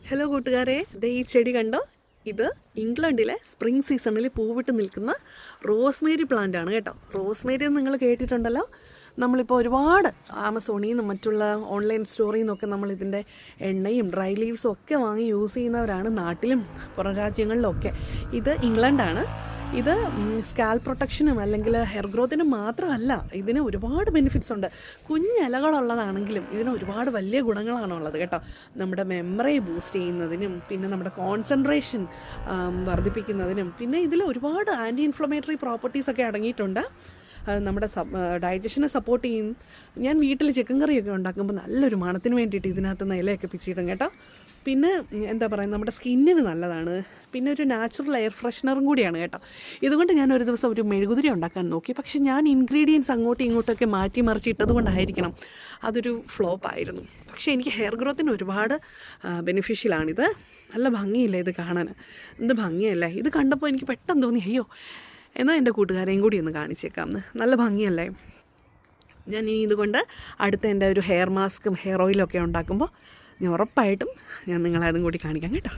Hello കൂട്ടുകാരെ, ദേ ഈ ചെടി കണ്ടോ? ഇത് ഇംഗ്ലണ്ടിലെ സ്പ്രിംഗ് സീസണിൽ പൂവിട്ട് നിൽക്കുന്ന റോസ്മേരി പ്ലാന്റ് ആണ് കേട്ടോ. റോസ്മേരി നിങ്ങൾ കേട്ടിട്ടുണ്ടല്ലോ. നമ്മളിപ്പോൾ ഒരുപാട് ആമസോണിൽ നിന്നും മറ്റുള്ള ഓൺലൈൻ സ്റ്റോറിൽ നിന്നൊക്കെ നമ്മൾ ഇതിൻ്റെ എണ്ണയും ഡ്രൈ ലീവ്സും ഒക്കെ വാങ്ങി യൂസ് ചെയ്യുന്നവരാണ് നാട്ടിലും പുറം രാജ്യങ്ങളിലൊക്കെ. ഇത് ഇംഗ്ലണ്ടാണ്. ഇത് സ്കാൽ പ്രൊട്ടക്ഷനും അല്ലെങ്കിൽ ഹെയർ ഗ്രോത്തിനും മാത്രമല്ല, ഇതിന് ഒരുപാട് ബെനിഫിറ്റ്സ് ഉണ്ട്. കുഞ്ഞിലകളുള്ളതാണെങ്കിലും ഇതിന് ഒരുപാട് വലിയ ഗുണങ്ങളാണുള്ളത് കേട്ടോ. നമ്മുടെ മെമ്മറി ബൂസ്റ്റ് ചെയ്യുന്നതിനും പിന്നെ നമ്മുടെ കോൺസെൻട്രേഷൻ വർദ്ധിപ്പിക്കുന്നതിനും പിന്നെ ഇതിൽ ഒരുപാട് ആൻറ്റി ഇൻഫ്ലമേറ്ററി പ്രോപ്പർട്ടീസൊക്കെ അടങ്ങിയിട്ടുണ്ട്. നമ്മുടെ ഡൈജഷനെ സപ്പോർട്ട് ചെയ്യും. ഞാൻ വീട്ടിൽ ചിക്കൻ കറിയൊക്കെ ഉണ്ടാക്കുമ്പോൾ നല്ലൊരു മണത്തിന് വേണ്ടിയിട്ട് ഇതിനകത്ത് നിന്ന് ഇലയൊക്കെ പിച്ചിടും കേട്ടോ. പിന്നെ എന്താ പറയുക, നമ്മുടെ സ്കിന്നിന് നല്ലതാണ്. പിന്നെ ഒരു നാച്ചുറൽ എയർ ഫ്രഷ്നറും കൂടിയാണ് കേട്ടോ. ഇതുകൊണ്ട് ഞാൻ ഒരു ദിവസം ഒരു മെഴുകുതിരി ഉണ്ടാക്കാൻ നോക്കി. പക്ഷെ ഞാൻ ഇൻഗ്രീഡിയൻസ് അങ്ങോട്ടും ഇങ്ങോട്ടൊക്കെ മാറ്റി മറിച്ചിട്ടത് കൊണ്ടായിരിക്കണം അതൊരു ഫ്ലോപ്പായിരുന്നു. പക്ഷേ എനിക്ക് ഹെയർ ഗ്രോത്തിന് ഒരുപാട് ബെനിഫിഷ്യലാണിത്. നല്ല ഭംഗിയില്ലേ ഇത് കാണാൻ? എന്ത് ഭംഗിയല്ലേ ഇത് കണ്ടപ്പോൾ എനിക്ക് പെട്ടെന്ന് തോന്നി, അയ്യോ എന്നാൽ എൻ്റെ കൂട്ടുകാരെയും കൂടി ഒന്ന് കാണിച്ചേക്കാം എന്ന്. നല്ല ഭംഗിയല്ലേ? ഞാൻ ഇനി ഇതുകൊണ്ട് അടുത്ത എൻ്റെ ഒരു ഹെയർ മാസ്കും ഹെയർ ഓയിലും ഒക്കെ ഉണ്ടാക്കുമ്പോൾ ഞാൻ ഉറപ്പായിട്ടും നിങ്ങളതും കൂടി കാണിക്കാം കേട്ടോ.